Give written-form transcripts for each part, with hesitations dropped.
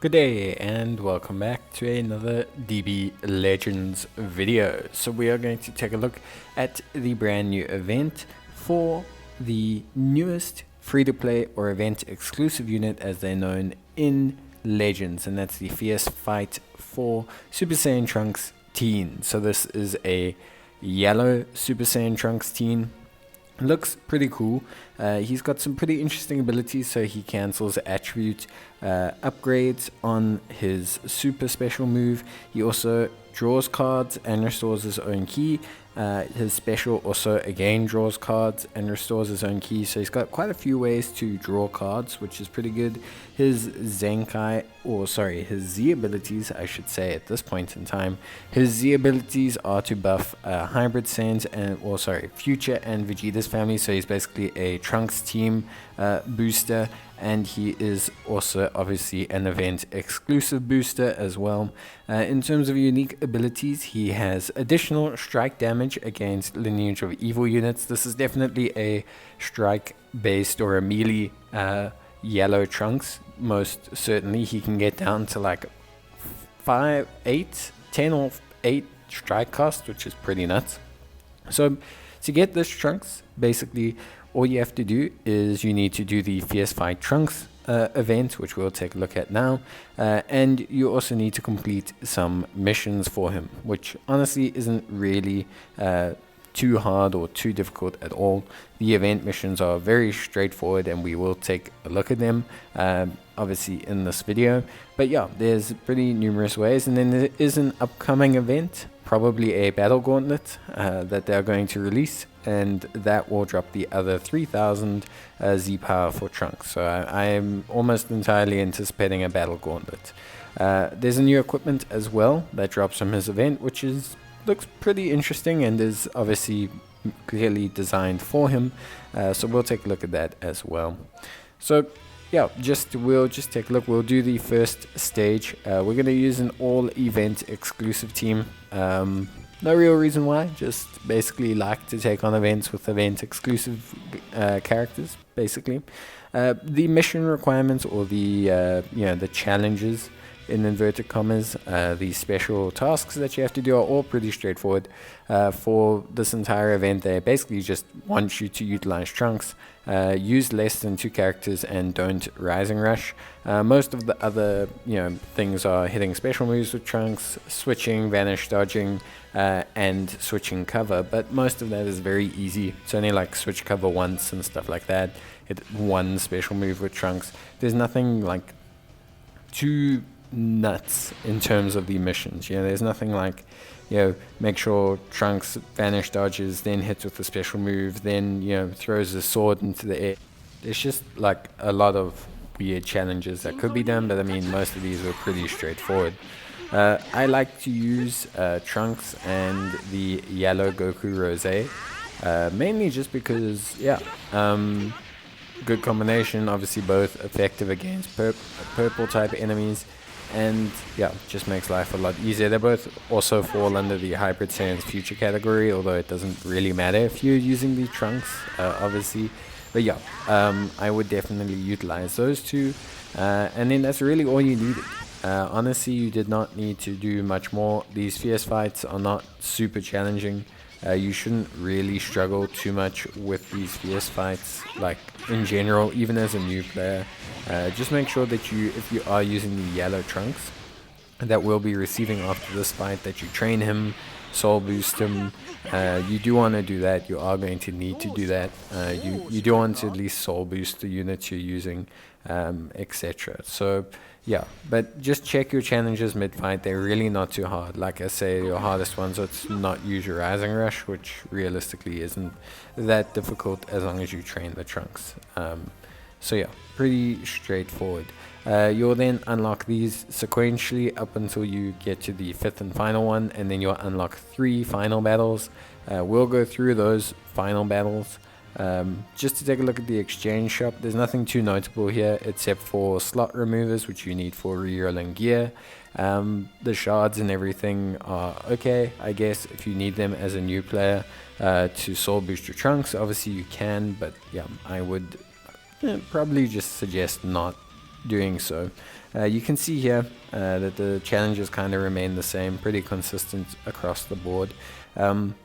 Good day and welcome back to another DB Legends video. So we are going to take a look at the brand new event for the newest free-to-play or event exclusive unit as they're known in Legends, and that's the Fierce Fight for Super Saiyan Trunks Teen. So this is a Yellow Super Saiyan Trunks Teen. Looks pretty cool. He's got some pretty interesting abilities. So he cancels attribute upgrades on his super special move. He also draws cards and restores his own key. His special also again draws cards and restores his own key. So he's got quite a few ways to draw cards, which is pretty good. His his Z abilities, I should say at this point in time, his Z abilities are to buff Hybrid Saiyans and, Future and Vegeta's family. So he's basically a Trunks team booster, and he is also obviously an event exclusive booster as well. In terms of unique abilities, he has additional strike damage against Lineage of Evil units. This is definitely a strike based or a melee Yellow Trunks. Most certainly he can get down to like 5, 8, 10 or 8 strike cost, which is pretty nuts. So to get this Trunks, basically all you have to do is you need to do the Fierce Fight Trunks event, which we'll take a look at now, and you also need to complete some missions for him, which honestly isn't really too hard or too difficult at all. The event missions are very straightforward, and we will take a look at them obviously in this video. But yeah, there's pretty numerous ways, and then there is an upcoming event, probably a battle gauntlet that they're going to release, and that will drop the other 3000 Z power for Trunks. So I am almost entirely anticipating a battle gauntlet. There's a new equipment as well that drops from his event, which looks pretty interesting and is obviously clearly designed for him. So we'll take a look at that as well. So yeah, we'll just take a look. We'll do the first stage. We're going to use an all event exclusive team. No real reason why, just basically like to take on events with event exclusive characters, basically. The mission requirements, or the challenges in inverted commas, the special tasks that you have to do are all pretty straightforward. For this entire event, they basically just want you to utilize Trunks, use less than 2 characters, and don't Rising Rush. Most of the other things are hitting special moves with Trunks, switching, vanish dodging, and switching cover, but most of that is very easy. It's only like switch cover once and stuff like that. Hit one special move with Trunks. There's nothing like too nuts in terms of the missions. There's nothing like make sure Trunks vanish dodges, then hits with a special move, then throws a sword into the air. There's just like a lot of weird challenges that could be done, but I mean most of these are pretty straightforward. I like to use Trunks and the Yellow Goku Rose, mainly just because good combination, obviously both effective against purple type enemies, and just makes life a lot easier. They both also fall under the Hybrid Saiyans Future category, although it doesn't really matter if you're using the Trunks, obviously. But I would definitely utilize those two, and then that's really all you needed. Honestly, you did not need to do much more. These Fierce Fights are not super challenging. You shouldn't really struggle too much with these Fierce Fights, like in general, even as a new player. Just make sure that if you are using the Yellow Trunks that will be receiving after this fight, that you train him, soul boost him. You do want to do that. You are going to need to do that. You do want to at least soul boost the units you're using, etc. So but just check your challenges mid-fight. They're really not too hard. Like I say, your hardest ones are to not use your Rising Rush, which realistically isn't that difficult as long as you train the Trunks. Pretty straightforward. You'll then unlock these sequentially up until you get to the 5th and final one, and then you'll unlock 3 final battles. We'll go through those final battles. Just to take a look at the exchange shop, there's nothing too notable here except for slot removers, which you need for rerolling gear. The shards and everything are okay, I guess, if you need them as a new player to soul boost your Trunks. Obviously you can, but I would probably just suggest not doing so. You can see here that the challenges kind of remain the same, pretty consistent across the board. I'm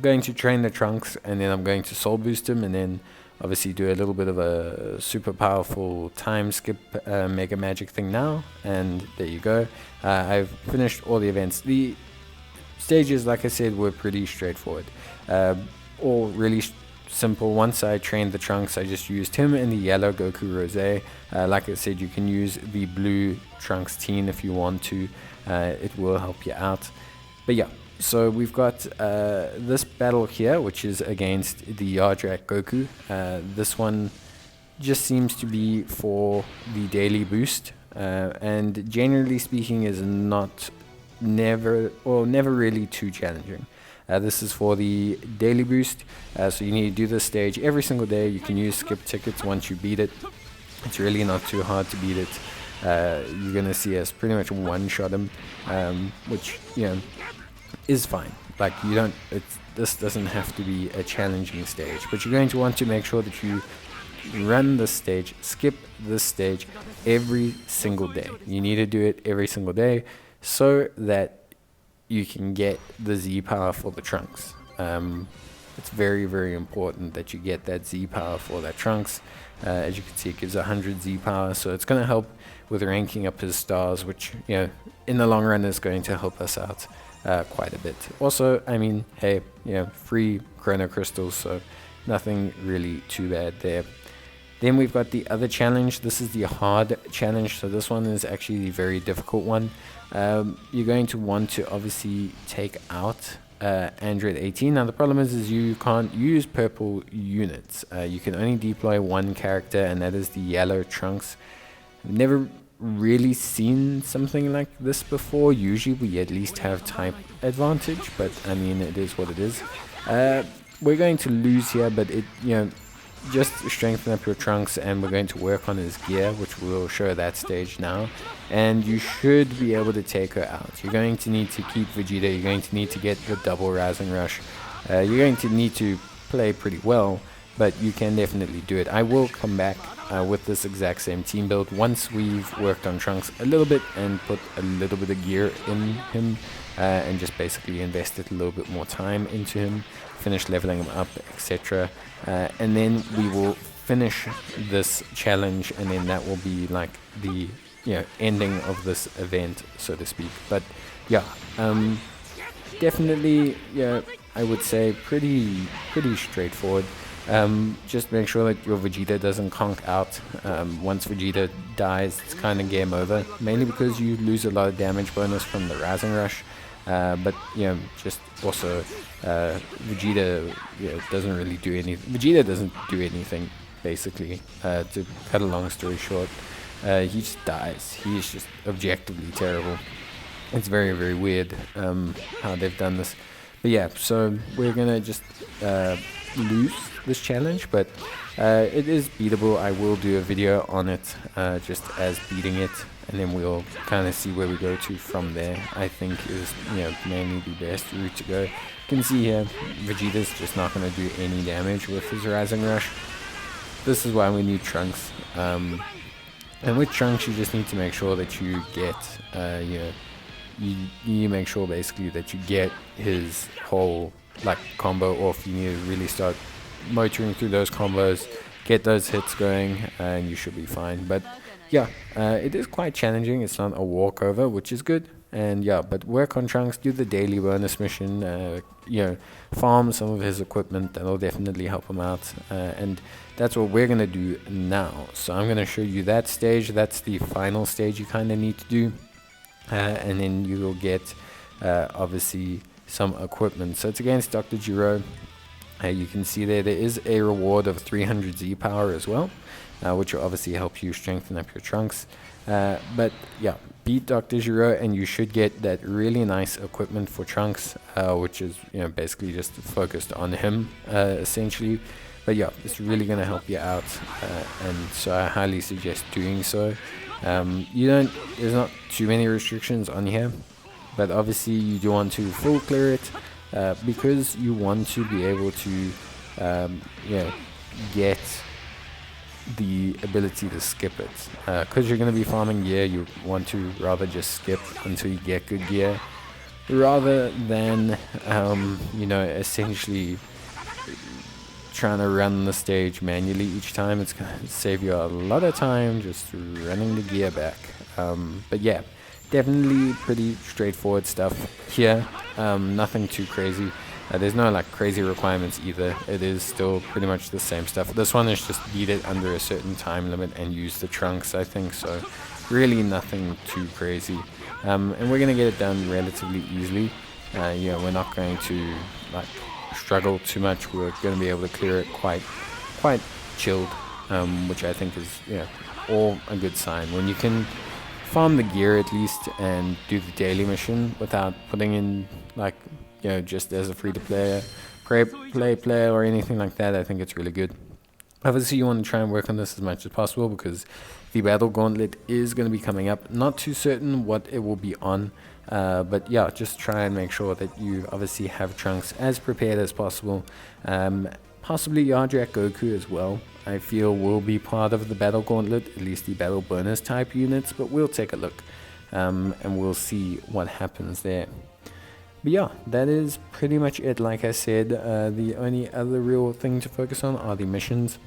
going to train the Trunks, and then I'm going to soul boost him, and then obviously do a little bit of a super powerful time skip mega magic thing now, and there you go. I've finished all the events. The stages, like I said, were pretty straightforward, all really simple. Once I trained the Trunks, I just used him in the yellow Goku Rose. Like I said, you can use the blue Trunks Teen if you want to. It will help you out. But yeah, so we've got this battle here, which is against the Yardrat Goku. This one just seems to be for the daily boost, and generally speaking is never really too challenging. This is for the daily boost, so you need to do this stage every single day. You can use skip tickets once you beat it. It's really not too hard to beat it. You're gonna see us pretty much one-shot him, which is fine. Like, this doesn't have to be a challenging stage, but you're going to want to make sure that you run this stage, skip this stage every single day. You need to do it every single day so that you can get the Z power for the Trunks. It's very, very important that you get that Z power for that Trunks. As you can see, it gives 100 Z power, so it's going to help with ranking up his stars, which in the long run is going to help us out quite a bit. Also, I mean, hey, free chrono crystals, so nothing really too bad there. Then we've got the other challenge. This is the hard challenge, so this one is actually the very difficult one. You're going to want to obviously take out Android 18. Now the problem is you can't use purple units. You can only deploy one character, and that is the yellow Trunks. I've never really seen something like this before. Usually we at least have type advantage, but I mean, it is what it is. We're going to lose here, but just strengthen up your Trunks, and we're going to work on his gear, which we'll show that stage now, and you should be able to take her out. You're going to need to keep Vegeta, you're going to need to get the double Rising Rush, you're going to need to play pretty well, but you can definitely do it. I will come back with this exact same team build once we've worked on Trunks a little bit and put a little bit of gear in him, and just basically invested a little bit more time into him, finish leveling him up, etc. And then we will finish this challenge, and then that will be like the ending of this event, so to speak. But yeah, definitely, I would say pretty straightforward. Just make sure that your Vegeta doesn't conk out. Once Vegeta dies, it's kind of game over, mainly because you lose a lot of damage bonus from the Rising Rush. But just also Vegeta doesn't really do anything. Vegeta doesn't do anything, basically. To cut a long story short, he just dies. He is just objectively terrible. It's very, very weird how they've done this. But yeah, so we're gonna just lose this challenge, but it is beatable. I will do a video on it, just as beating it, and then we'll kind of see where we go to from there. I think is mainly the best route to go. You can see here, Vegeta's just not going to do any damage with his Rising Rush. This is why we need Trunks. And with Trunks, you just need to make sure that you get, you make sure basically that you get his whole combo off. You need to really start motoring through those combos, get those hits going, and you should be fine. But yeah, it is quite challenging. It's not a walkover, which is good. And yeah, but work on Trunks, do the daily bonus mission, farm some of his equipment. That'll definitely help him out. And that's what we're going to do now. So I'm going to show you that stage. That's the final stage you kind of need to do. And then you will get, obviously, some equipment. So it's against Dr. Giro. You can see there is a reward of 300 Z power as well, which will obviously help you strengthen up your Trunks. But yeah, beat Dr. Giro and you should get that really nice equipment for Trunks, which is basically just focused on him essentially. But yeah, it's really going to help you out, and so I highly suggest doing so. There's not too many restrictions on here, but obviously you do want to full clear it, because you want to be able to get the ability to skip it, because you're going to be farming gear. You want to rather just skip until you get good gear, rather than essentially trying to run the stage manually each time. It's going to save you a lot of time just running the gear back. But yeah, definitely pretty straightforward stuff here. Nothing too crazy. There's no like crazy requirements either. It is still pretty much the same stuff. This one is just beat it under a certain time limit and use the trunks, I think. So really nothing too crazy. And we're going to get it done relatively easily. We're not going to like struggle too much. We're going to be able to clear it quite chilled, which I think is all a good sign. When you can farm the gear at least and do the daily mission without putting in like just as a free-to-play player or anything like that, I think it's really good. Obviously, you want to try and work on this as much as possible because the Battle Gauntlet is going to be coming up. Not too certain what it will be on, but yeah, just try and make sure that you obviously have Trunks as prepared as possible. Possibly Yardrat Goku as well, I feel will be part of the Battle Gauntlet, at least the Battle Bonus type units, but we'll take a look and we'll see what happens there. But yeah, that is pretty much it. Like I said, the only other real thing to focus on are the missions.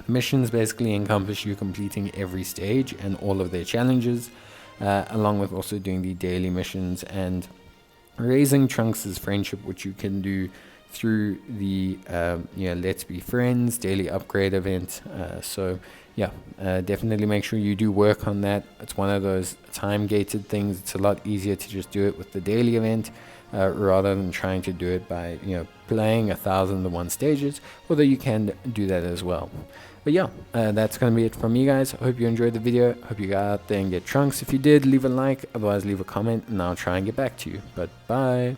Missions basically encompass you completing every stage and all of their challenges, along with also doing the daily missions and raising Trunks' friendship, which you can do through the Let's Be Friends daily upgrade event. So yeah, definitely make sure you do work on that. It's one of those time gated things. It's a lot easier to just do it with the daily event rather than trying to do it by playing 1,001 stages, although you can do that as well. But yeah, that's going to be it from me, guys. I hope you enjoyed the video. Hope you go out there and get Trunks. If you did, leave a like. Otherwise, leave a comment and I'll try and get back to you. But bye.